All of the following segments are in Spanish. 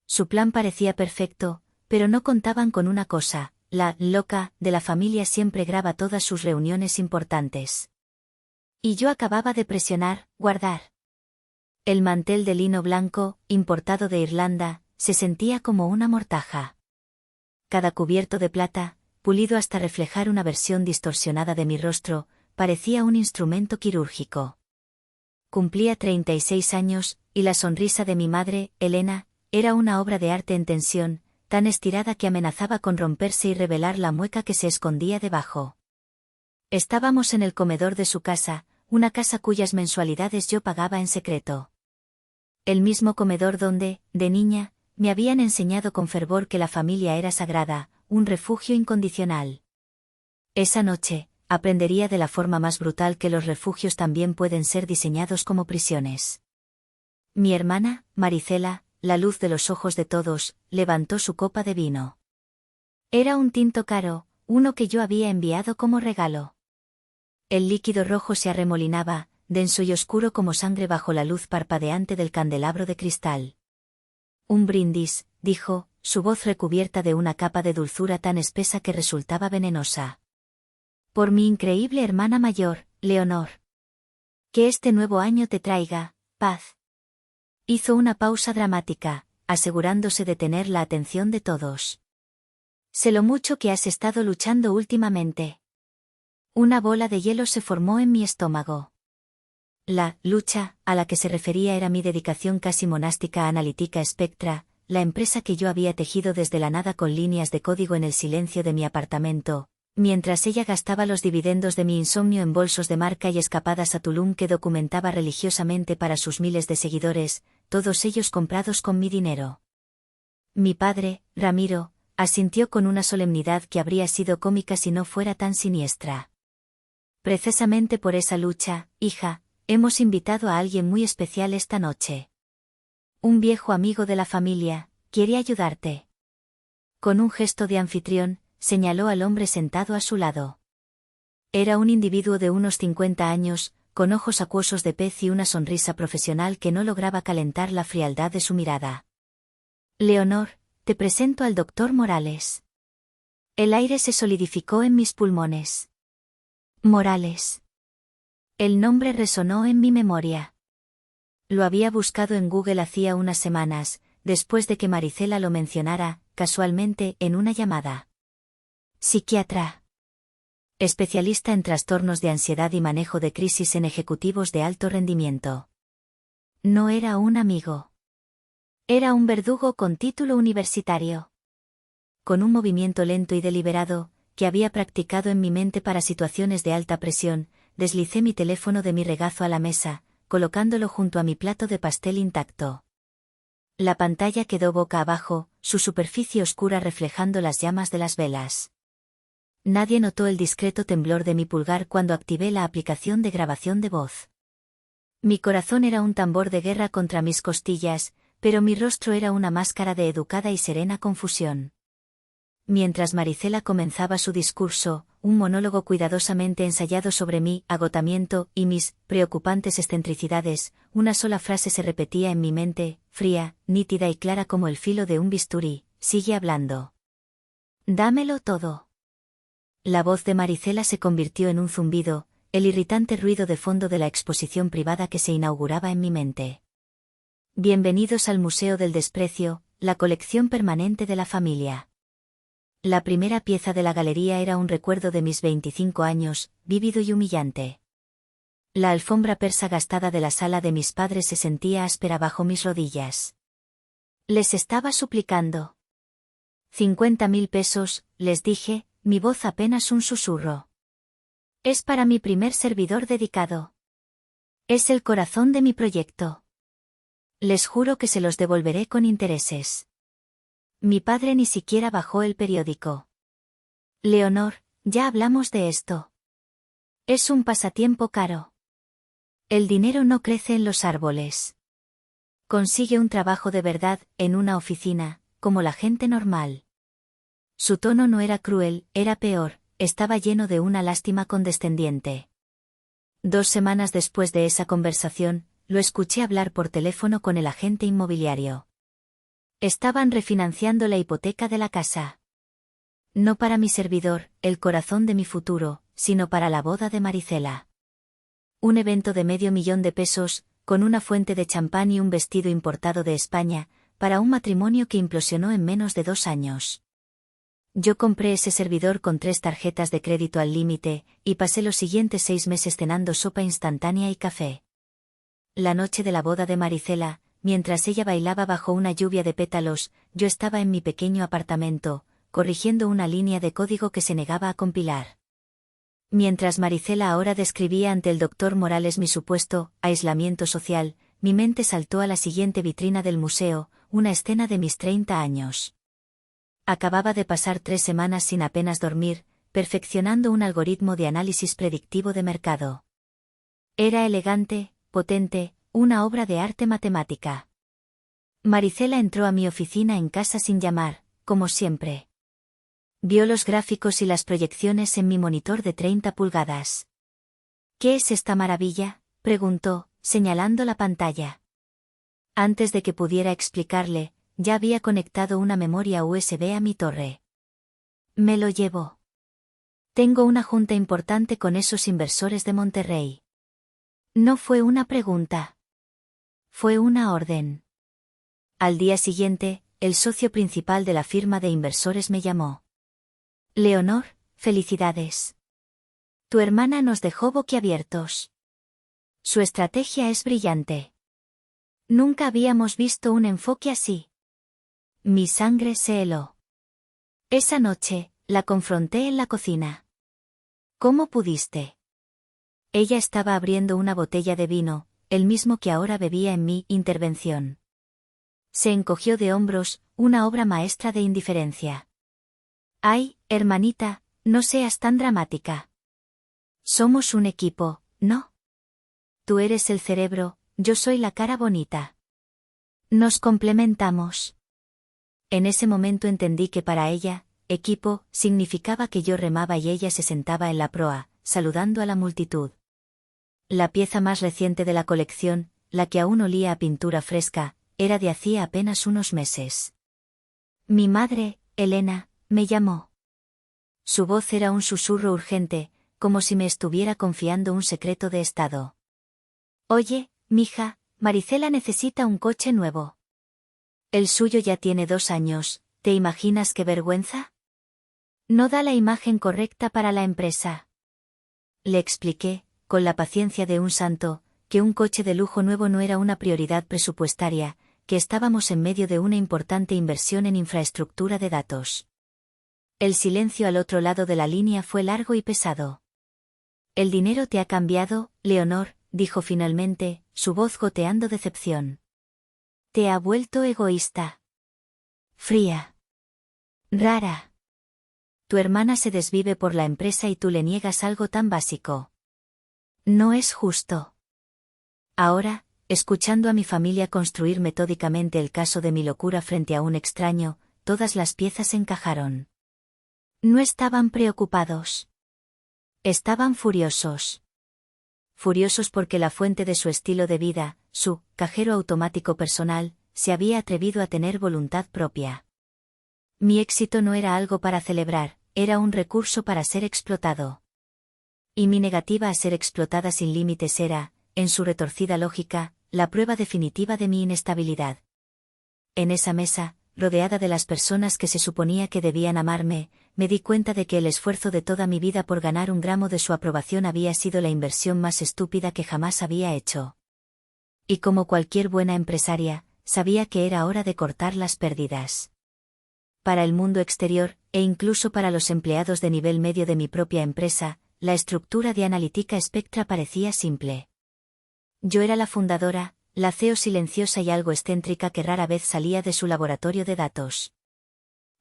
Su plan parecía perfecto, pero no contaban con una cosa: la loca de la familia siempre graba todas sus reuniones importantes. Y yo acababa de presionar guardar. El mantel de lino blanco, importado de Irlanda, se sentía como una mortaja. Cada cubierto de plata, pulido hasta reflejar una versión distorsionada de mi rostro, parecía un instrumento quirúrgico. Cumplía 36 años, y la sonrisa de mi madre, Elena, era una obra de arte en tensión, tan estirada que amenazaba con romperse y revelar la mueca que se escondía debajo. Estábamos en el comedor de su casa, una casa cuyas mensualidades yo pagaba en secreto. El mismo comedor donde, de niña, me habían enseñado con fervor que la familia era sagrada, un refugio incondicional. Esa noche, aprendería de la forma más brutal que los refugios también pueden ser diseñados como prisiones. Mi hermana, Maricela, la luz de los ojos de todos, levantó su copa de vino. Era un tinto caro, uno que yo había enviado como regalo. El líquido rojo se arremolinaba, denso y oscuro como sangre bajo la luz parpadeante del candelabro de cristal. Un brindis, dijo, su voz recubierta de una capa de dulzura tan espesa que resultaba venenosa. Por mi increíble hermana mayor, Leonor. Que este nuevo año te traiga paz. Hizo una pausa dramática, asegurándose de tener la atención de todos. Sé lo mucho que has estado luchando últimamente. Una bola de hielo se formó en mi estómago. La lucha a la que se refería era mi dedicación casi monástica a Analítica Spectra, la empresa que yo había tejido desde la nada con líneas de código en el silencio de mi apartamento, mientras ella gastaba los dividendos de mi insomnio en bolsos de marca y escapadas a Tulum que documentaba religiosamente para sus miles de seguidores, todos ellos comprados con mi dinero. Mi padre, Ramiro, asintió con una solemnidad que habría sido cómica si no fuera tan siniestra. Precisamente por esa lucha, hija, hemos invitado a alguien muy especial esta noche. Un viejo amigo de la familia, quiere ayudarte. Con un gesto de anfitrión, señaló al hombre sentado a su lado. Era un individuo de unos 50 años, con ojos acuosos de pez y una sonrisa profesional que no lograba calentar la frialdad de su mirada. Leonor, te presento al doctor Morales. El aire se solidificó en mis pulmones. Morales. El nombre resonó en mi memoria. Lo había buscado en Google hacía unas semanas, después de que Maricela lo mencionara, casualmente, en una llamada. Psiquiatra. Especialista en trastornos de ansiedad y manejo de crisis en ejecutivos de alto rendimiento. No era un amigo. Era un verdugo con título universitario. Con un movimiento lento y deliberado, que había practicado en mi mente para situaciones de alta presión, deslicé mi teléfono de mi regazo a la mesa, colocándolo junto a mi plato de pastel intacto. La pantalla quedó boca abajo, su superficie oscura reflejando las llamas de las velas. Nadie notó el discreto temblor de mi pulgar cuando activé la aplicación de grabación de voz. Mi corazón era un tambor de guerra contra mis costillas, pero mi rostro era una máscara de educada y serena confusión. Mientras Maricela comenzaba su discurso, un monólogo cuidadosamente ensayado sobre mi agotamiento y mis preocupantes excentricidades, una sola frase se repetía en mi mente, fría, nítida y clara como el filo de un bisturí: sigue hablando. Dámelo todo. La voz de Maricela se convirtió en un zumbido, el irritante ruido de fondo de la exposición privada que se inauguraba en mi mente. Bienvenidos al Museo del Desprecio, la colección permanente de la familia. La primera pieza de la galería era un recuerdo de mis 25 años, vívido y humillante. La alfombra persa gastada de la sala de mis padres se sentía áspera bajo mis rodillas. Les estaba suplicando. 50.000 pesos, les dije, mi voz apenas un susurro. Es para mi primer servidor dedicado. Es el corazón de mi proyecto. Les juro que se los devolveré con intereses. Mi padre ni siquiera bajó el periódico. Leonor, ya hablamos de esto. Es un pasatiempo caro. El dinero no crece en los árboles. Consigue un trabajo de verdad, en una oficina, como la gente normal. Su tono no era cruel, era peor, estaba lleno de una lástima condescendiente. 2 semanas después de esa conversación, lo escuché hablar por teléfono con el agente inmobiliario. Estaban refinanciando la hipoteca de la casa. No para mi servidor, el corazón de mi futuro, sino para la boda de Maricela. Un evento de $500,000, con una fuente de champán y un vestido importado de España, para un matrimonio que implosionó en menos de 2 años. Yo compré ese servidor con 3 tarjetas de crédito al límite, y pasé los siguientes 6 meses cenando sopa instantánea y café. La noche de la boda de Maricela, mientras ella bailaba bajo una lluvia de pétalos, yo estaba en mi pequeño apartamento, corrigiendo una línea de código que se negaba a compilar. Mientras Maricela ahora describía ante el doctor Morales mi supuesto aislamiento social, mi mente saltó a la siguiente vitrina del museo, una escena de mis 30 años. Acababa de pasar 3 semanas sin apenas dormir, perfeccionando un algoritmo de análisis predictivo de mercado. Era elegante, potente, una obra de arte matemática. Maricela entró a mi oficina en casa sin llamar, como siempre. Vio los gráficos y las proyecciones en mi monitor de 30 pulgadas. ¿Qué es esta maravilla?, preguntó, señalando la pantalla. Antes de que pudiera explicarle, ya había conectado una memoria USB a mi torre. Me lo llevo. Tengo una junta importante con esos inversores de Monterrey. No fue una pregunta. Fue una orden. Al día siguiente, el socio principal de la firma de inversores me llamó. Leonor, felicidades. Tu hermana nos dejó boquiabiertos. Su estrategia es brillante. Nunca habíamos visto un enfoque así. Mi sangre se heló. Esa noche, la confronté en la cocina. ¿Cómo pudiste? Ella estaba abriendo una botella de vino, el mismo que ahora bebía en mi intervención. Se encogió de hombros, una obra maestra de indiferencia. Ay, hermanita, no seas tan dramática. Somos un equipo, ¿no? Tú eres el cerebro, yo soy la cara bonita. Nos complementamos. En ese momento entendí que para ella, equipo, significaba que yo remaba y ella se sentaba en la proa, saludando a la multitud. La pieza más reciente de la colección, la que aún olía a pintura fresca, era de hacía apenas unos meses. Mi madre, Elena, me llamó. Su voz era un susurro urgente, como si me estuviera confiando un secreto de estado. Oye, mija, Maricela necesita un coche nuevo. El suyo ya tiene 2 años, ¿te imaginas qué vergüenza? No da la imagen correcta para la empresa. Le expliqué, con la paciencia de un santo, que un coche de lujo nuevo no era una prioridad presupuestaria, que estábamos en medio de una importante inversión en infraestructura de datos. El silencio al otro lado de la línea fue largo y pesado. El dinero te ha cambiado, Leonor, dijo finalmente, su voz goteando decepción. Te ha vuelto egoísta. Fría. Rara. Tu hermana se desvive por la empresa y tú le niegas algo tan básico. No es justo. Ahora, escuchando a mi familia construir metódicamente el caso de mi locura frente a un extraño, todas las piezas encajaron. No estaban preocupados. Estaban furiosos. Furiosos porque la fuente de su estilo de vida, su cajero automático personal, se había atrevido a tener voluntad propia. Mi éxito no era algo para celebrar, era un recurso para ser explotado. Y mi negativa a ser explotada sin límites era, en su retorcida lógica, la prueba definitiva de mi inestabilidad. En esa mesa, rodeada de las personas que se suponía que debían amarme, me di cuenta de que el esfuerzo de toda mi vida por ganar un gramo de su aprobación había sido la inversión más estúpida que jamás había hecho. Y como cualquier buena empresaria, sabía que era hora de cortar las pérdidas. Para el mundo exterior, e incluso para los empleados de nivel medio de mi propia empresa, la estructura de Analítica Spectra parecía simple. Yo era la fundadora, la CEO silenciosa y algo excéntrica que rara vez salía de su laboratorio de datos.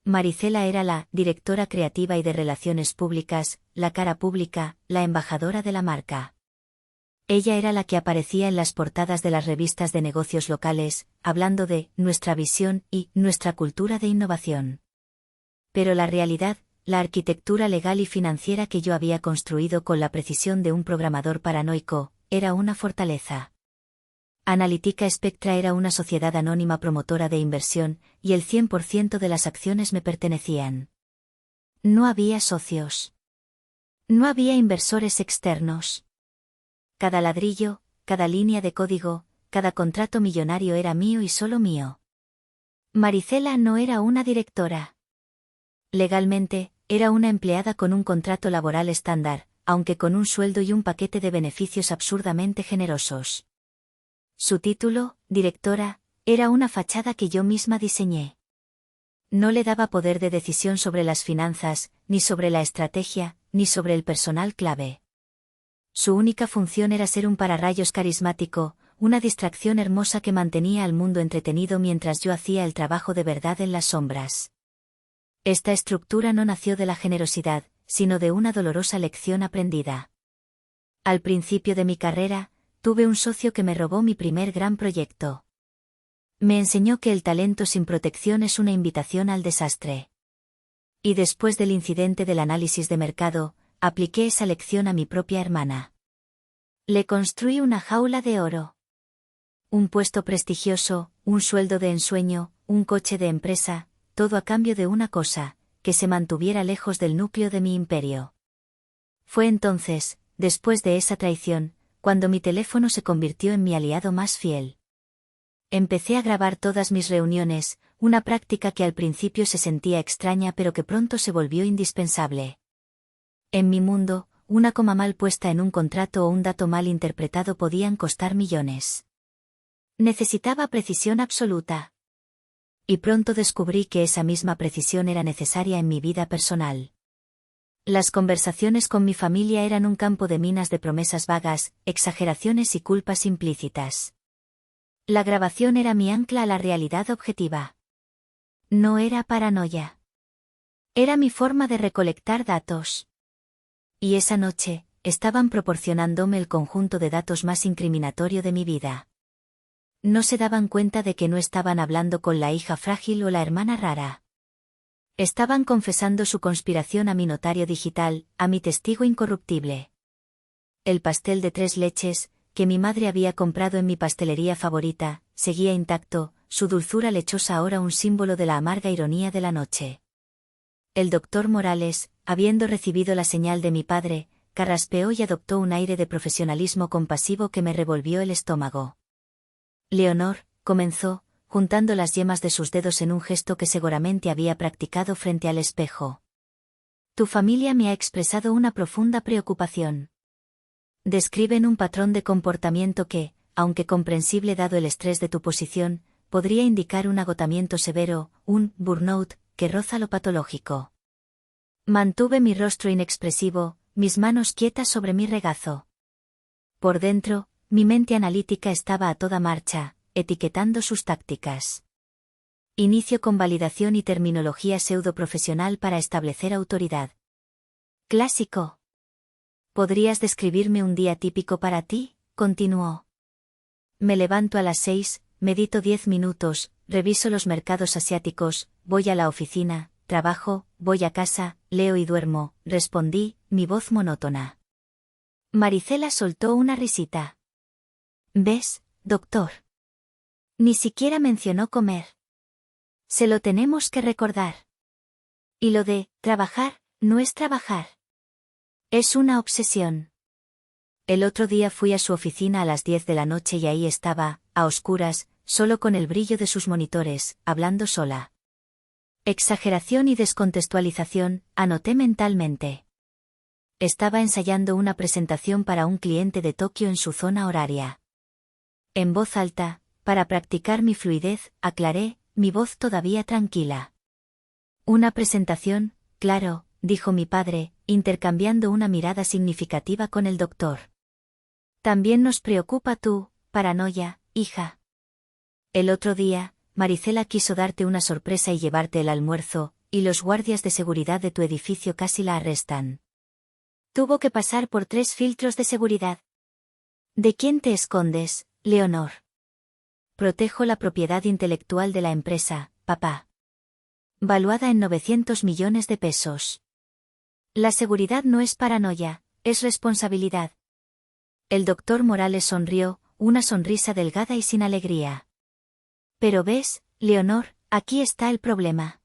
Maricela era la directora creativa y de relaciones públicas, la cara pública, la embajadora de la marca. Ella era la que aparecía en las portadas de las revistas de negocios locales, hablando de nuestra visión y nuestra cultura de innovación. Pero la realidad, la arquitectura legal y financiera que yo había construido con la precisión de un programador paranoico, era una fortaleza. Analítica Spectra era una sociedad anónima promotora de inversión, y el 100% de las acciones me pertenecían. No había socios. No había inversores externos. Cada ladrillo, cada línea de código, cada contrato millonario era mío y solo mío. Maricela no era una directora. Legalmente, era una empleada con un contrato laboral estándar, aunque con un sueldo y un paquete de beneficios absurdamente generosos. Su título, directora, era una fachada que yo misma diseñé. No le daba poder de decisión sobre las finanzas, ni sobre la estrategia, ni sobre el personal clave. Su única función era ser un pararrayos carismático, una distracción hermosa que mantenía al mundo entretenido mientras yo hacía el trabajo de verdad en las sombras. Esta estructura no nació de la generosidad, sino de una dolorosa lección aprendida. Al principio de mi carrera, tuve un socio que me robó mi primer gran proyecto. Me enseñó que el talento sin protección es una invitación al desastre. Y después del incidente del análisis de mercado, apliqué esa lección a mi propia hermana. Le construí una jaula de oro. Un puesto prestigioso, un sueldo de ensueño, un coche de empresa, todo a cambio de una cosa, que se mantuviera lejos del núcleo de mi imperio. Fue entonces, después de esa traición, cuando mi teléfono se convirtió en mi aliado más fiel. Empecé a grabar todas mis reuniones, una práctica que al principio se sentía extraña pero que pronto se volvió indispensable. En mi mundo, una coma mal puesta en un contrato o un dato mal interpretado podían costar millones. Necesitaba precisión absoluta. Y pronto descubrí que esa misma precisión era necesaria en mi vida personal. Las conversaciones con mi familia eran un campo de minas de promesas vagas, exageraciones y culpas implícitas. La grabación era mi ancla a la realidad objetiva. No era paranoia. Era mi forma de recolectar datos. Y esa noche, estaban proporcionándome el conjunto de datos más incriminatorio de mi vida. No se daban cuenta de que no estaban hablando con la hija frágil o la hermana rara. Estaban confesando su conspiración a mi notario digital, a mi testigo incorruptible. El pastel de 3 leches, que mi madre había comprado en mi pastelería favorita, seguía intacto, su dulzura lechosa ahora un símbolo de la amarga ironía de la noche. El doctor Morales, habiendo recibido la señal de mi padre, carraspeó y adoptó un aire de profesionalismo compasivo que me revolvió el estómago. Leonor, comenzó, juntando las yemas de sus dedos en un gesto que seguramente había practicado frente al espejo. Tu familia me ha expresado una profunda preocupación. Describen un patrón de comportamiento que, aunque comprensible dado el estrés de tu posición, podría indicar un agotamiento severo, un burnout, que roza lo patológico. Mantuve mi rostro inexpresivo, mis manos quietas sobre mi regazo. Por dentro, mi mente analítica estaba a toda marcha, etiquetando sus tácticas. Inicio con validación y terminología pseudo-profesional para establecer autoridad. Clásico. ¿Podrías describirme un día típico para ti? Continuó. Me levanto a las 6, medito 10 minutos, reviso los mercados asiáticos, voy a la oficina, trabajo, voy a casa, leo y duermo, respondí, mi voz monótona. Maricela soltó una risita. ¿Ves, doctor? Ni siquiera mencionó comer. Se lo tenemos que recordar. Y lo de trabajar, no es trabajar. Es una obsesión. El otro día fui a su oficina a las 10 de la noche y ahí estaba, a oscuras, solo con el brillo de sus monitores, hablando sola. Exageración y descontextualización, anoté mentalmente. Estaba ensayando una presentación para un cliente de Tokio en su zona horaria. En voz alta, para practicar mi fluidez, aclaré, mi voz todavía tranquila. Una presentación, claro, dijo mi padre, intercambiando una mirada significativa con el doctor. También nos preocupa tu paranoia, hija. El otro día, Maricela quiso darte una sorpresa y llevarte el almuerzo, y los guardias de seguridad de tu edificio casi la arrestan. Tuvo que pasar por 3 filtros de seguridad. ¿De quién te escondes, Leonor? Protejo la propiedad intelectual de la empresa, papá. Valuada en 900 millones de pesos. La seguridad no es paranoia, es responsabilidad. El doctor Morales sonrió, una sonrisa delgada y sin alegría. Pero ves, Leonor, aquí está el problema.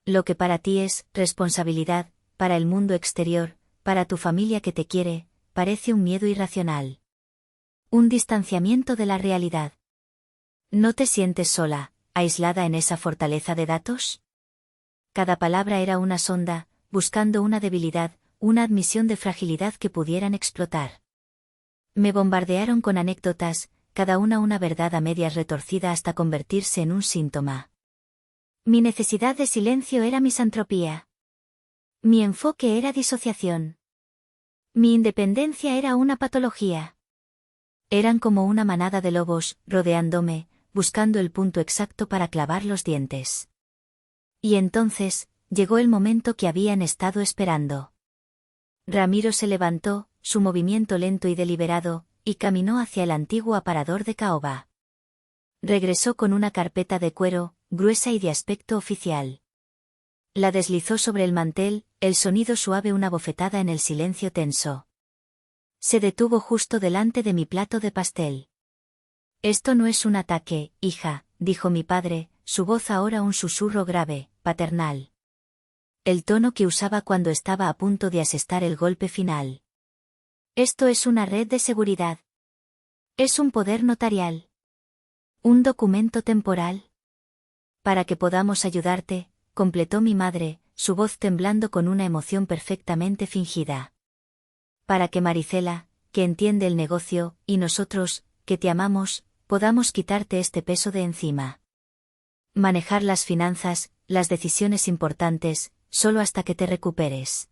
Lo que para ti es responsabilidad, para el mundo exterior, para tu familia que te quiere, parece un miedo irracional. Un distanciamiento de la realidad. ¿No te sientes sola, aislada en esa fortaleza de datos? Cada palabra era una sonda, buscando una debilidad, una admisión de fragilidad que pudieran explotar. Me bombardearon con anécdotas, cada una verdad a medias retorcida hasta convertirse en un síntoma. Mi necesidad de silencio era misantropía. Mi enfoque era disociación. Mi independencia era una patología. Eran como una manada de lobos, rodeándome, buscando el punto exacto para clavar los dientes. Y entonces, llegó el momento que habían estado esperando. Ramiro se levantó, su movimiento lento y deliberado, y caminó hacia el antiguo aparador de caoba. Regresó con una carpeta de cuero, gruesa y de aspecto oficial. La deslizó sobre el mantel, el sonido suave una bofetada en el silencio tenso. Se detuvo justo delante de mi plato de pastel. Esto no es un ataque, hija, dijo mi padre, su voz ahora un susurro grave, paternal. El tono que usaba cuando estaba a punto de asestar el golpe final. Esto es una red de seguridad. Es un poder notarial. Un documento temporal. Para que podamos ayudarte, completó mi madre, su voz temblando con una emoción perfectamente fingida. Para que Maricela, que entiende el negocio, y nosotros, que te amamos, podamos quitarte este peso de encima. Manejar las finanzas, las decisiones importantes, solo hasta que te recuperes.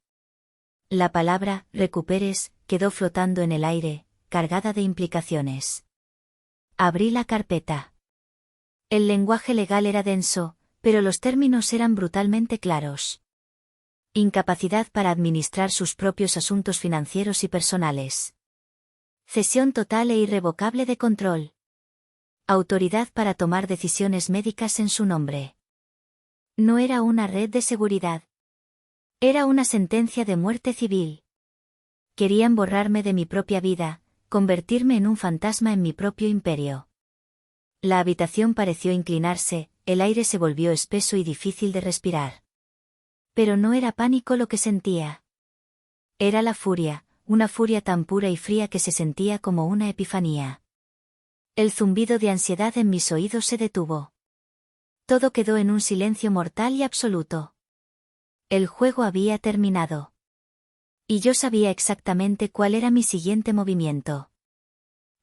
La palabra, recuperes, quedó flotando en el aire, cargada de implicaciones. Abrí la carpeta. El lenguaje legal era denso, pero los términos eran brutalmente claros. Incapacidad para administrar sus propios asuntos financieros y personales. Cesión total e irrevocable de control. Autoridad para tomar decisiones médicas en su nombre. No era una red de seguridad. Era una sentencia de muerte civil. Querían borrarme de mi propia vida, convertirme en un fantasma en mi propio imperio. La habitación pareció inclinarse, el aire se volvió espeso y difícil de respirar. Pero no era pánico lo que sentía. Era la furia, una furia tan pura y fría que se sentía como una epifanía. El zumbido de ansiedad en mis oídos se detuvo. Todo quedó en un silencio mortal y absoluto. El juego había terminado. Y yo sabía exactamente cuál era mi siguiente movimiento.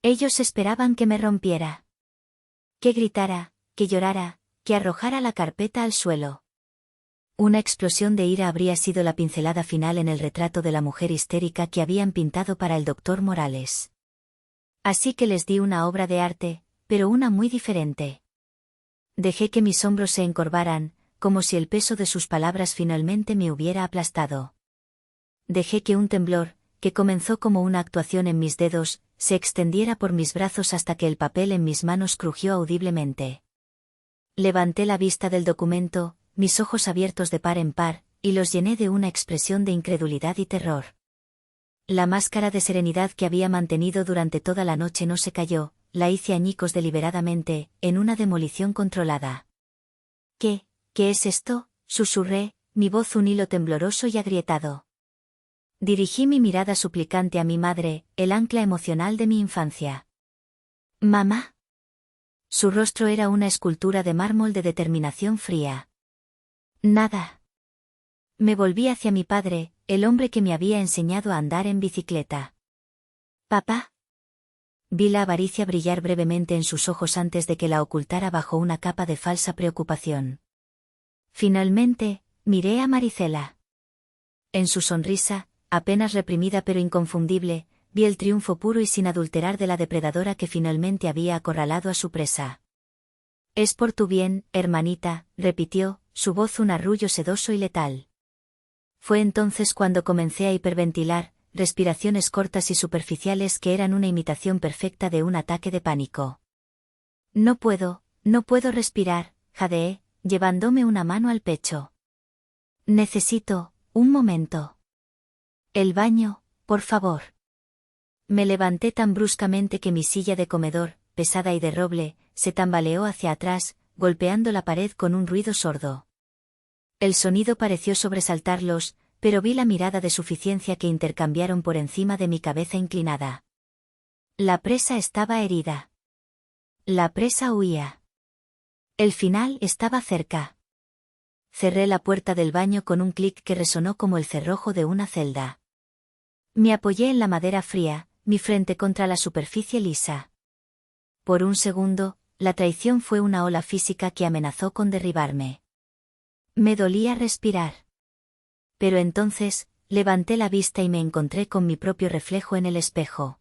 Ellos esperaban que me rompiera. Que gritara, que llorara, que arrojara la carpeta al suelo. Una explosión de ira habría sido la pincelada final en el retrato de la mujer histérica que habían pintado para el doctor Morales. Así que les di una obra de arte, pero una muy diferente. Dejé que mis hombros se encorvaran, como si el peso de sus palabras finalmente me hubiera aplastado. Dejé que un temblor, que comenzó como una actuación en mis dedos, se extendiera por mis brazos hasta que el papel en mis manos crujió audiblemente. Levanté la vista del documento, mis ojos abiertos de par en par, y los llené de una expresión de incredulidad y terror. La máscara de serenidad que había mantenido durante toda la noche no se cayó, la hice añicos deliberadamente, en una demolición controlada. ¿Qué es esto?, susurré, mi voz un hilo tembloroso y agrietado. Dirigí mi mirada suplicante a mi madre, el ancla emocional de mi infancia. ¿Mamá? Su rostro era una escultura de mármol de determinación fría. Nada. Me volví hacia mi padre, el hombre que me había enseñado a andar en bicicleta. ¿Papá? Vi la avaricia brillar brevemente en sus ojos antes de que la ocultara bajo una capa de falsa preocupación. Finalmente, miré a Maricela. En su sonrisa, apenas reprimida pero inconfundible, vi el triunfo puro y sin adulterar de la depredadora que finalmente había acorralado a su presa. Es por tu bien, hermanita, repitió, su voz un arrullo sedoso y letal. Fue entonces cuando comencé a hiperventilar, respiraciones cortas y superficiales que eran una imitación perfecta de un ataque de pánico. No puedo respirar, jadeé, llevándome una mano al pecho. Necesito un momento. El baño, por favor. Me levanté tan bruscamente que mi silla de comedor, pesada y de roble, se tambaleó hacia atrás, golpeando la pared con un ruido sordo. El sonido pareció sobresaltarlos, pero vi la mirada de suficiencia que intercambiaron por encima de mi cabeza inclinada. La presa estaba herida. La presa huía. El final estaba cerca. Cerré la puerta del baño con un clic que resonó como el cerrojo de una celda. Me apoyé en la madera fría, mi frente contra la superficie lisa. Por un segundo, la traición fue una ola física que amenazó con derribarme. Me dolía respirar. Pero entonces, levanté la vista y me encontré con mi propio reflejo en el espejo.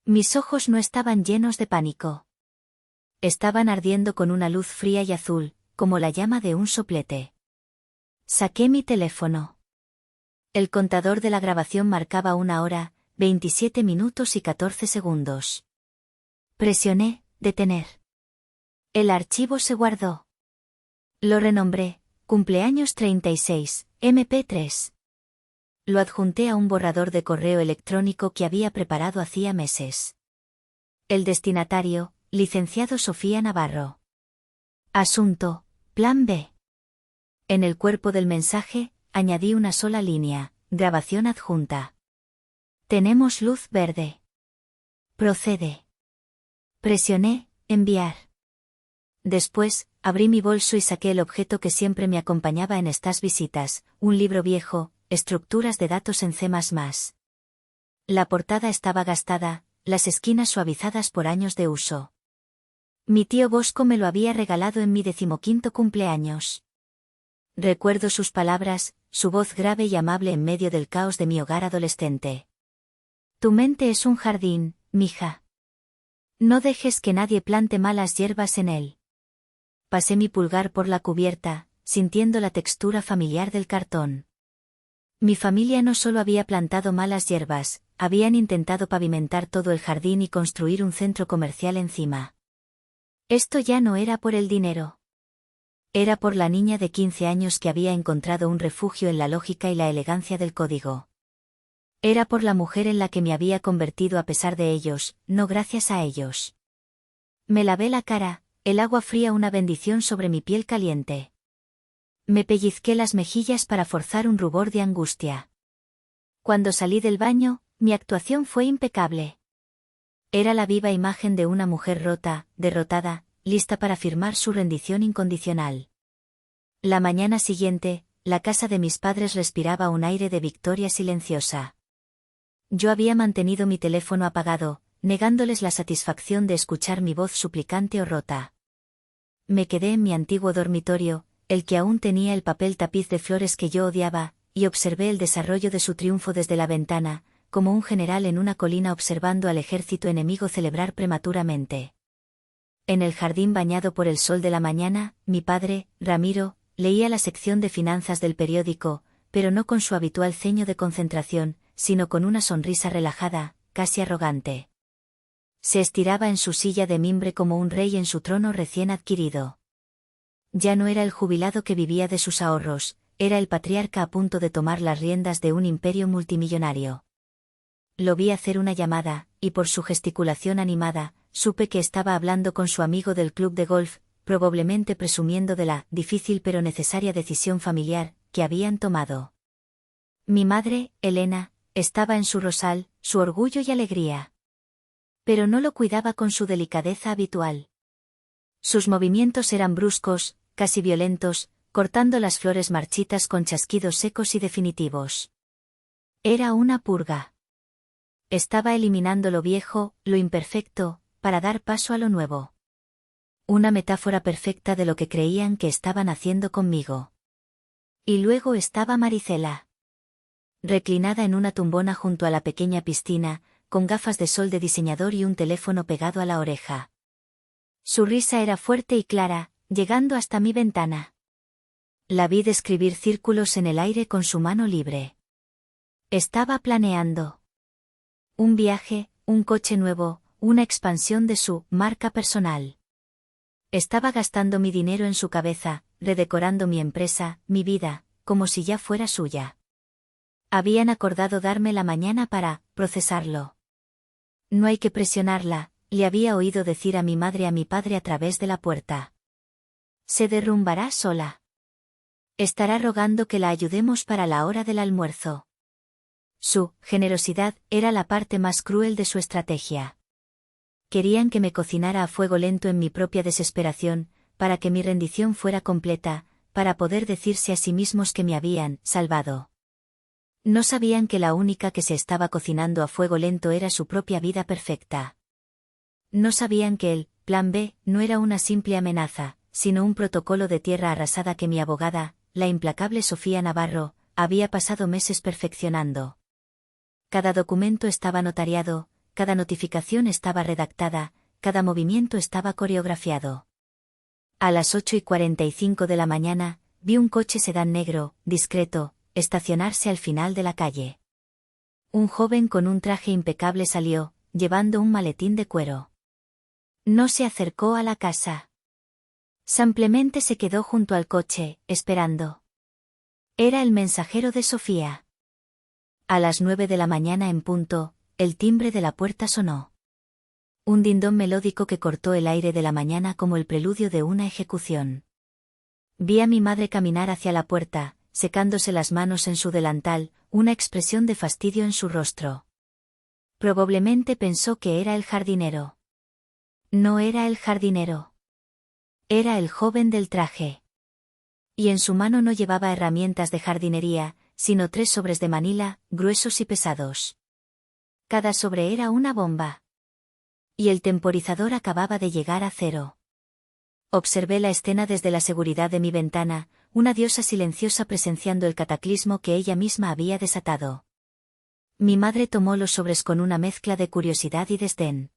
Mis ojos no estaban llenos de pánico. Estaban ardiendo con una luz fría y azul, como la llama de un soplete. Saqué mi teléfono. El contador de la grabación marcaba 1 hora, 27 minutos y 14 segundos. Presioné, detener. El archivo se guardó. Lo renombré, cumpleaños 36, MP3. Lo adjunté a un borrador de correo electrónico que había preparado hacía meses. El destinatario, licenciado Sofía Navarro. Asunto, Plan B. En el cuerpo del mensaje, añadí una sola línea, grabación adjunta. Tenemos luz verde. Procede. Presioné, enviar. Después, abrí mi bolso y saqué el objeto que siempre me acompañaba en estas visitas, un libro viejo, estructuras de datos en C++. La portada estaba gastada, las esquinas suavizadas por años de uso. Mi tío Bosco me lo había regalado en mi 15º cumpleaños. Recuerdo sus palabras, su voz grave y amable en medio del caos de mi hogar adolescente. Tu mente es un jardín, mija. No dejes que nadie plante malas hierbas en él. Pasé mi pulgar por la cubierta, sintiendo la textura familiar del cartón. Mi familia no solo había plantado malas hierbas, habían intentado pavimentar todo el jardín y construir un centro comercial encima. Esto ya no era por el dinero. Era por la niña de 15 años que había encontrado un refugio en la lógica y la elegancia del código. Era por la mujer en la que me había convertido a pesar de ellos, no gracias a ellos. Me lavé la cara, el agua fría una bendición sobre mi piel caliente. Me pellizqué las mejillas para forzar un rubor de angustia. Cuando salí del baño, mi actuación fue impecable. Era la viva imagen de una mujer rota, derrotada, lista para firmar su rendición incondicional. La mañana siguiente, la casa de mis padres respiraba un aire de victoria silenciosa. Yo había mantenido mi teléfono apagado, negándoles la satisfacción de escuchar mi voz suplicante o rota. Me quedé en mi antiguo dormitorio, el que aún tenía el papel tapiz de flores que yo odiaba, y observé el desarrollo de su triunfo desde la ventana, como un general en una colina observando al ejército enemigo celebrar prematuramente. En el jardín bañado por el sol de la mañana, mi padre, Ramiro, leía la sección de finanzas del periódico, pero no con su habitual ceño de concentración, sino con una sonrisa relajada, casi arrogante. Se estiraba en su silla de mimbre como un rey en su trono recién adquirido. Ya no era el jubilado que vivía de sus ahorros, era el patriarca a punto de tomar las riendas de un imperio multimillonario. Lo vi hacer una llamada, y por su gesticulación animada, supe que estaba hablando con su amigo del club de golf, probablemente presumiendo de la difícil pero necesaria decisión familiar que habían tomado. Mi madre, Elena, estaba en su rosal, su orgullo y alegría. Pero no lo cuidaba con su delicadeza habitual. Sus movimientos eran bruscos, casi violentos, cortando las flores marchitas con chasquidos secos y definitivos. Era una purga. Estaba eliminando lo viejo, lo imperfecto, para dar paso a lo nuevo. Una metáfora perfecta de lo que creían que estaban haciendo conmigo. Y luego estaba Maricela. Reclinada en una tumbona junto a la pequeña piscina, con gafas de sol de diseñador y un teléfono pegado a la oreja. Su risa era fuerte y clara, llegando hasta mi ventana. La vi describir círculos en el aire con su mano libre. Estaba planeando un viaje, un coche nuevo, una expansión de su marca personal. Estaba gastando mi dinero en su cabeza, redecorando mi empresa, mi vida, como si ya fuera suya. Habían acordado darme la mañana para procesarlo. No hay que presionarla, le había oído decir a mi madre a mi padre a través de la puerta. Se derrumbará sola. Estará rogando que la ayudemos para la hora del almuerzo. Su generosidad era la parte más cruel de su estrategia. Querían que me cocinara a fuego lento en mi propia desesperación, para que mi rendición fuera completa, para poder decirse a sí mismos que me habían salvado. No sabían que la única que se estaba cocinando a fuego lento era su propia vida perfecta. No sabían que el plan B no era una simple amenaza, sino un protocolo de tierra arrasada que mi abogada, la implacable Sofía Navarro, había pasado meses perfeccionando. Cada documento estaba notariado, cada notificación estaba redactada, cada movimiento estaba coreografiado. A las 8:45 de la mañana, vi un coche sedán negro, discreto, estacionarse al final de la calle. Un joven con un traje impecable salió, llevando un maletín de cuero. No se acercó a la casa. Simplemente se quedó junto al coche, esperando. Era el mensajero de Sofía. A las 9 de la mañana en punto, el timbre de la puerta sonó. Un dindón melódico que cortó el aire de la mañana como el preludio de una ejecución. Vi a mi madre caminar hacia la puerta, secándose las manos en su delantal, una expresión de fastidio en su rostro. Probablemente pensó que era el jardinero. No era el jardinero. Era el joven del traje. Y en su mano no llevaba herramientas de jardinería, sino 3 sobres de Manila, gruesos y pesados. Cada sobre era una bomba. Y el temporizador acababa de llegar a 0. Observé la escena desde la seguridad de mi ventana, una diosa silenciosa presenciando el cataclismo que ella misma había desatado. Mi madre tomó los sobres con una mezcla de curiosidad y desdén.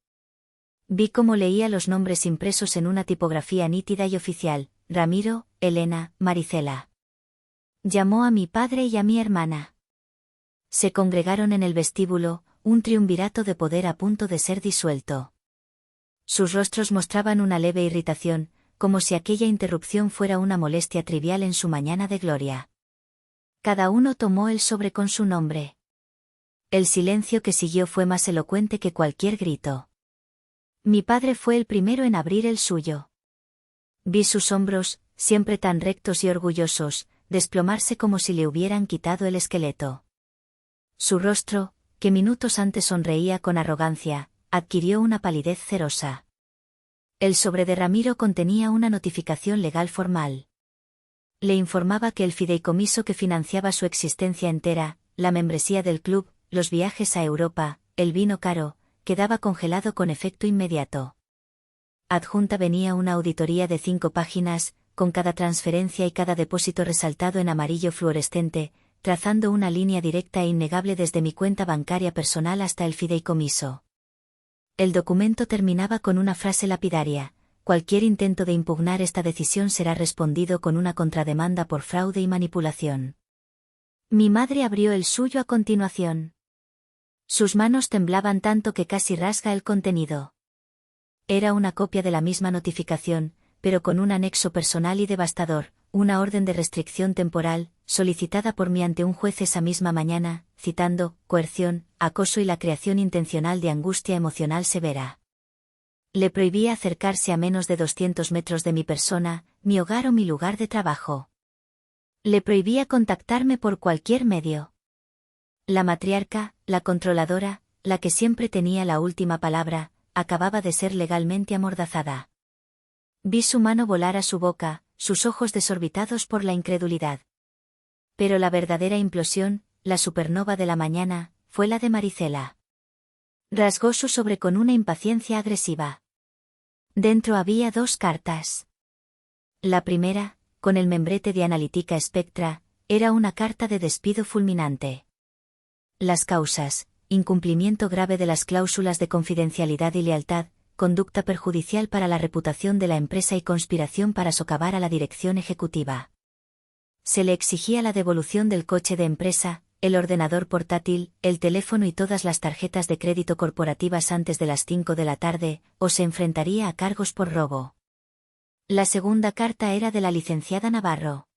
Vi cómo leía los nombres impresos en una tipografía nítida y oficial: Ramiro, Elena, Maricela. Llamó a mi padre y a mi hermana. Se congregaron en el vestíbulo, un triunvirato de poder a punto de ser disuelto. Sus rostros mostraban una leve irritación, como si aquella interrupción fuera una molestia trivial en su mañana de gloria. Cada uno tomó el sobre con su nombre. El silencio que siguió fue más elocuente que cualquier grito. Mi padre fue el primero en abrir el suyo. Vi sus hombros, siempre tan rectos y orgullosos, desplomarse como si le hubieran quitado el esqueleto. Su rostro, que minutos antes sonreía con arrogancia, adquirió una palidez cerosa. El sobre de Ramiro contenía una notificación legal formal. Le informaba que el fideicomiso que financiaba su existencia entera, la membresía del club, los viajes a Europa, el vino caro, quedaba congelado con efecto inmediato. Adjunta venía una auditoría de 5 páginas, con cada transferencia y cada depósito resaltado en amarillo fluorescente, trazando una línea directa e innegable desde mi cuenta bancaria personal hasta el fideicomiso. El documento terminaba con una frase lapidaria: cualquier intento de impugnar esta decisión será respondido con una contrademanda por fraude y manipulación. Mi madre abrió el suyo a continuación. Sus manos temblaban tanto que casi rasga el contenido. Era una copia de la misma notificación, pero con un anexo personal y devastador, una orden de restricción temporal, solicitada por mí ante un juez esa misma mañana, citando: coerción, acoso y la creación intencional de angustia emocional severa. Le prohibía acercarse a menos de 200 metros de mi persona, mi hogar o mi lugar de trabajo. Le prohibía contactarme por cualquier medio. La matriarca, la controladora, la que siempre tenía la última palabra, acababa de ser legalmente amordazada. Vi su mano volar a su boca, sus ojos desorbitados por la incredulidad. Pero la verdadera implosión, la supernova de la mañana, fue la de Maricela. Rasgó su sobre con una impaciencia agresiva. Dentro había 2 cartas. La primera, con el membrete de Analítica Spectra, era una carta de despido fulminante. Las causas: incumplimiento grave de las cláusulas de confidencialidad y lealtad, conducta perjudicial para la reputación de la empresa y conspiración para socavar a la dirección ejecutiva. Se le exigía la devolución del coche de empresa, el ordenador portátil, el teléfono y todas las tarjetas de crédito corporativas antes de las 5 de la tarde, o se enfrentaría a cargos por robo. La segunda carta era de la licenciada Navarro.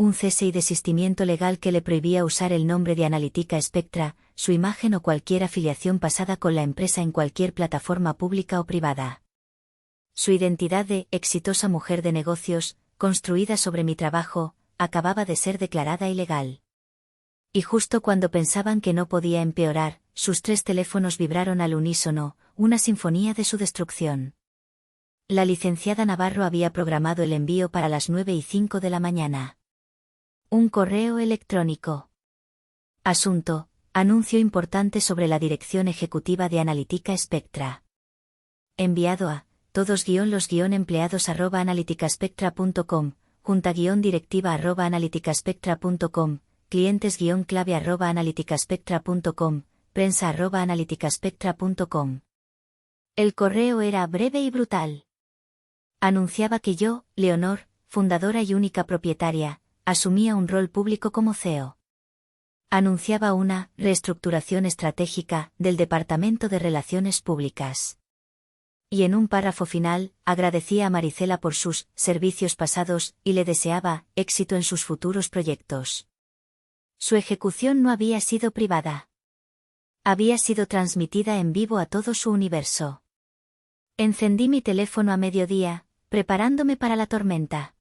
un cese y desistimiento legal que le prohibía usar el nombre de Analytica Spectra, su imagen o cualquier afiliación pasada con la empresa en cualquier plataforma pública o privada. Su identidad de exitosa mujer de negocios, construida sobre mi trabajo, acababa de ser declarada ilegal. Y justo cuando pensaban que no podía empeorar, sus 3 teléfonos vibraron al unísono, una sinfonía de su destrucción. La licenciada Navarro había programado el envío para las 9:05 de la mañana. Un correo electrónico. Asunto: anuncio importante sobre la dirección ejecutiva de Analytica Spectra. Enviado a todos-los-empleados@analyticaspectra.com, junta-directiva@analyticaspectra.com, clientes-clave@analyticaspectra.com, prensa@analyticaspectra.com. El correo era breve y brutal. Anunciaba que yo, Leonor, fundadora y única propietaria, asumía un rol público como CEO. Anunciaba una reestructuración estratégica del Departamento de Relaciones Públicas. Y en un párrafo final, agradecía a Marisela por sus servicios pasados y le deseaba éxito en sus futuros proyectos. Su ejecución no había sido privada. Había sido transmitida en vivo a todo su universo. Encendí mi teléfono a mediodía, preparándome para la tormenta.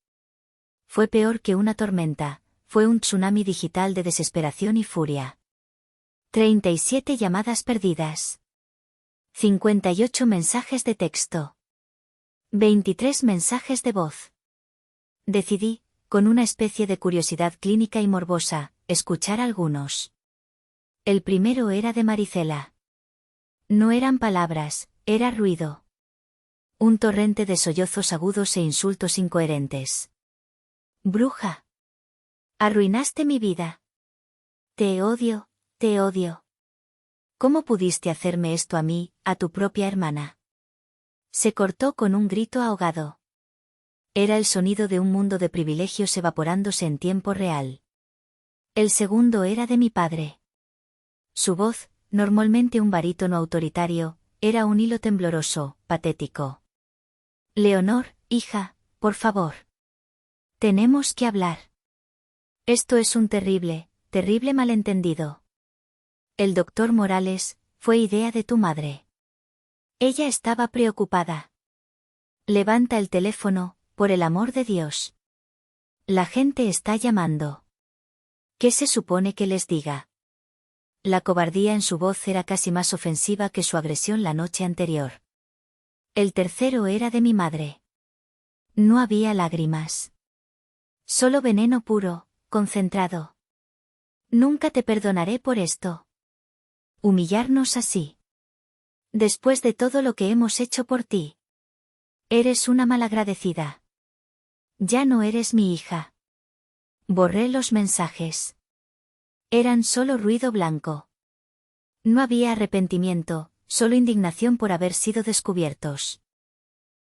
Fue peor que una tormenta, fue un tsunami digital de desesperación y furia. 37 llamadas perdidas. 58 mensajes de texto. 23 mensajes de voz. Decidí, con una especie de curiosidad clínica y morbosa, escuchar algunos. El primero era de Marisela. No eran palabras, era ruido. Un torrente de sollozos agudos e insultos incoherentes. Bruja. Arruinaste mi vida. Te odio, te odio. ¿Cómo pudiste hacerme esto a mí, a tu propia hermana? Se cortó con un grito ahogado. Era el sonido de un mundo de privilegios evaporándose en tiempo real. El segundo era de mi padre. Su voz, normalmente un barítono autoritario, era un hilo tembloroso, patético. Leonor, hija, por favor. Tenemos que hablar. Esto es un terrible, terrible malentendido. El doctor Morales, fue idea de tu madre. Ella estaba preocupada. Levanta el teléfono, por el amor de Dios. La gente está llamando. ¿Qué se supone que les diga? La cobardía en su voz era casi más ofensiva que su agresión la noche anterior. El tercero era de mi madre. No había lágrimas. Solo veneno puro, concentrado. Nunca te perdonaré por esto. Humillarnos así. Después de todo lo que hemos hecho por ti. Eres una malagradecida. Ya no eres mi hija. Borré los mensajes. Eran solo ruido blanco. No había arrepentimiento, solo indignación por haber sido descubiertos.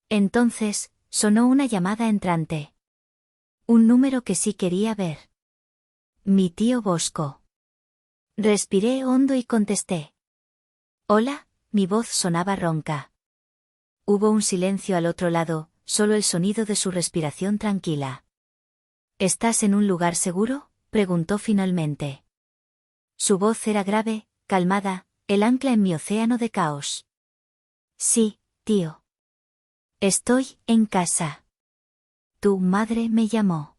Entonces, sonó una llamada entrante. Un número que sí quería ver. Mi tío Bosco. Respiré hondo y contesté. Hola, mi voz sonaba ronca. Hubo un silencio al otro lado, solo el sonido de su respiración tranquila. ¿Estás en un lugar seguro?, preguntó finalmente. Su voz era grave, calmada, el ancla en mi océano de caos. Sí, tío. Estoy en casa. Tu madre me llamó.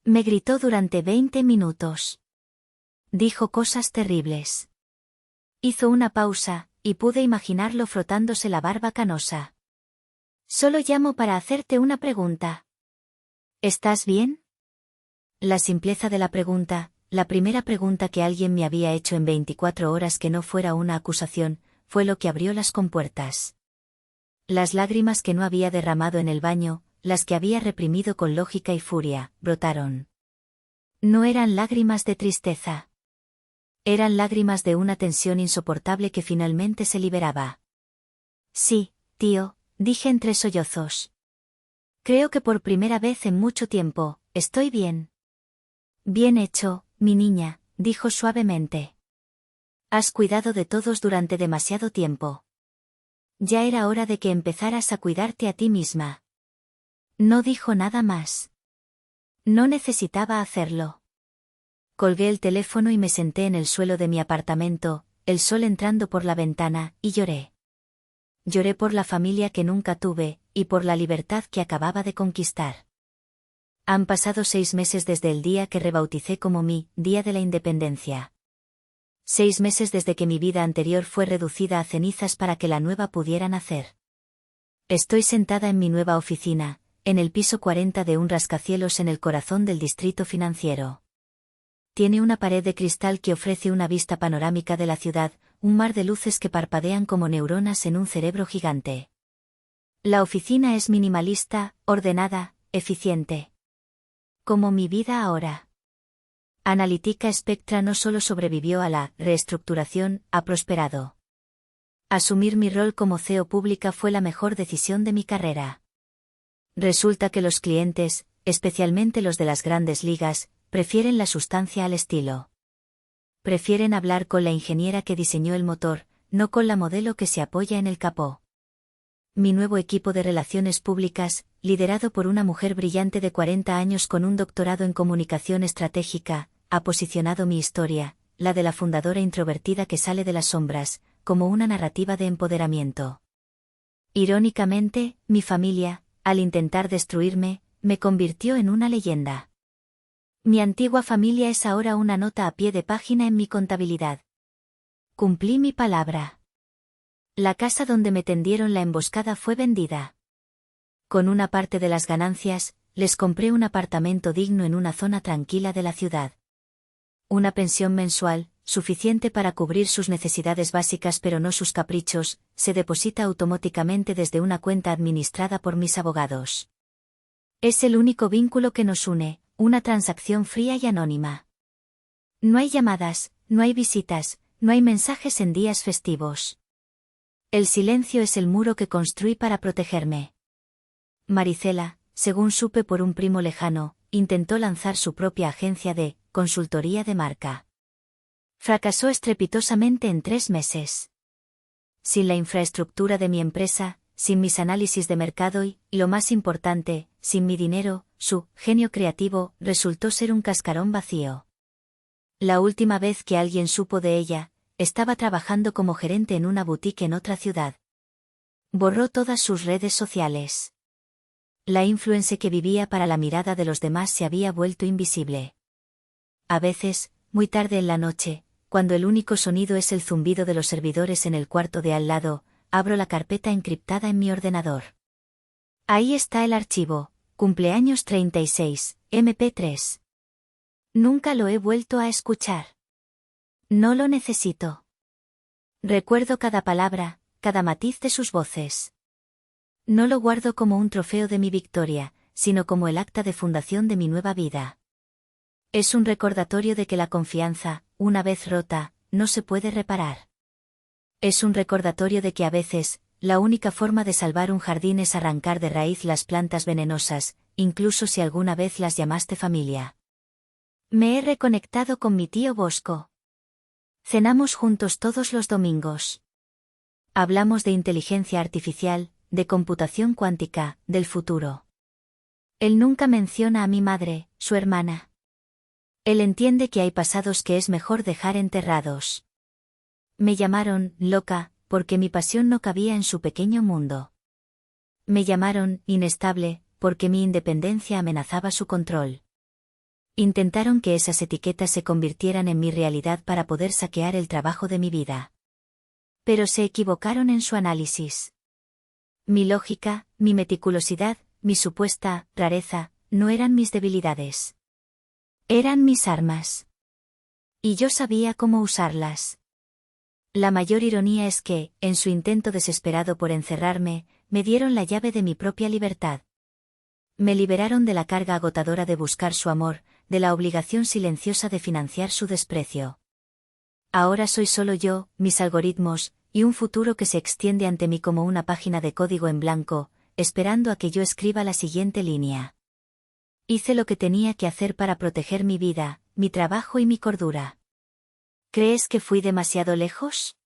Me gritó durante 20 minutos. Dijo cosas terribles. Hizo una pausa, y pude imaginarlo frotándose la barba canosa. Solo llamo para hacerte una pregunta. ¿Estás bien? La simpleza de la pregunta, la primera pregunta que alguien me había hecho en 24 horas que no fuera una acusación, fue lo que abrió las compuertas. Las lágrimas que no había derramado en el baño, las que había reprimido con lógica y furia, brotaron. No eran lágrimas de tristeza. Eran lágrimas de una tensión insoportable que finalmente se liberaba. Sí, tío, dije entre sollozos. Creo que por primera vez en mucho tiempo, estoy bien. Bien hecho, mi niña, dijo suavemente. Has cuidado de todos durante demasiado tiempo. Ya era hora de que empezaras a cuidarte a ti misma. No dijo nada más. No necesitaba hacerlo. Colgué el teléfono y me senté en el suelo de mi apartamento, el sol entrando por la ventana, y lloré. Lloré por la familia que nunca tuve, y por la libertad que acababa de conquistar. Han pasado 6 meses desde el día que rebauticé como mi Día de la Independencia. 6 meses desde que mi vida anterior fue reducida a cenizas para que la nueva pudiera nacer. Estoy sentada en mi nueva oficina, en el piso 40 de un rascacielos en el corazón del distrito financiero. Tiene una pared de cristal que ofrece una vista panorámica de la ciudad, un mar de luces que parpadean como neuronas en un cerebro gigante. La oficina es minimalista, ordenada, eficiente. Como mi vida ahora. Analytica Spectra no solo sobrevivió a la reestructuración, ha prosperado. Asumir mi rol como CEO pública fue la mejor decisión de mi carrera. Resulta que los clientes, especialmente los de las grandes ligas, prefieren la sustancia al estilo. Prefieren hablar con la ingeniera que diseñó el motor, no con la modelo que se apoya en el capó. Mi nuevo equipo de relaciones públicas, liderado por una mujer brillante de 40 años con un doctorado en comunicación estratégica, ha posicionado mi historia, la de la fundadora introvertida que sale de las sombras, como una narrativa de empoderamiento. Irónicamente, mi familia, al intentar destruirme, me convirtió en una leyenda. Mi antigua familia es ahora una nota a pie de página en mi contabilidad. Cumplí mi palabra. La casa donde me tendieron la emboscada fue vendida. Con una parte de las ganancias, les compré un apartamento digno en una zona tranquila de la ciudad. Una pensión mensual, suficiente para cubrir sus necesidades básicas pero no sus caprichos, se deposita automáticamente desde una cuenta administrada por mis abogados. Es el único vínculo que nos une, una transacción fría y anónima. No hay llamadas, no hay visitas, no hay mensajes en días festivos. El silencio es el muro que construí para protegerme. Maricela, según supe por un primo lejano, intentó lanzar su propia agencia de consultoría de marca. Fracasó estrepitosamente en 3 meses. Sin la infraestructura de mi empresa, sin mis análisis de mercado y, lo más importante, sin mi dinero, su genio creativo resultó ser un cascarón vacío. La última vez que alguien supo de ella, estaba trabajando como gerente en una boutique en otra ciudad. Borró todas sus redes sociales. La influencia que vivía para la mirada de los demás se había vuelto invisible. A veces, muy tarde en la noche, cuando el único sonido es el zumbido de los servidores en el cuarto de al lado, abro la carpeta encriptada en mi ordenador. Ahí está el archivo, cumpleaños 36, MP3. Nunca lo he vuelto a escuchar. No lo necesito. Recuerdo cada palabra, cada matiz de sus voces. No lo guardo como un trofeo de mi victoria, sino como el acta de fundación de mi nueva vida. Es un recordatorio de que la confianza, una vez rota, no se puede reparar. Es un recordatorio de que a veces, la única forma de salvar un jardín es arrancar de raíz las plantas venenosas, incluso si alguna vez las llamaste familia. Me he reconectado con mi tío Bosco. Cenamos juntos todos los domingos. Hablamos de inteligencia artificial, de computación cuántica, del futuro. Él nunca menciona a mi madre, su hermana. Él entiende que hay pasados que es mejor dejar enterrados. Me llamaron loca, porque mi pasión no cabía en su pequeño mundo. Me llamaron inestable, porque mi independencia amenazaba su control. Intentaron que esas etiquetas se convirtieran en mi realidad para poder saquear el trabajo de mi vida. Pero se equivocaron en su análisis. Mi lógica, mi meticulosidad, mi supuesta rareza, no eran mis debilidades. Eran mis armas. Y yo sabía cómo usarlas. La mayor ironía es que, en su intento desesperado por encerrarme, me dieron la llave de mi propia libertad. Me liberaron de la carga agotadora de buscar su amor, de la obligación silenciosa de financiar su desprecio. Ahora soy solo yo, mis algoritmos, y un futuro que se extiende ante mí como una página de código en blanco, esperando a que yo escriba la siguiente línea. Hice lo que tenía que hacer para proteger mi vida, mi trabajo y mi cordura. ¿Crees que fui demasiado lejos?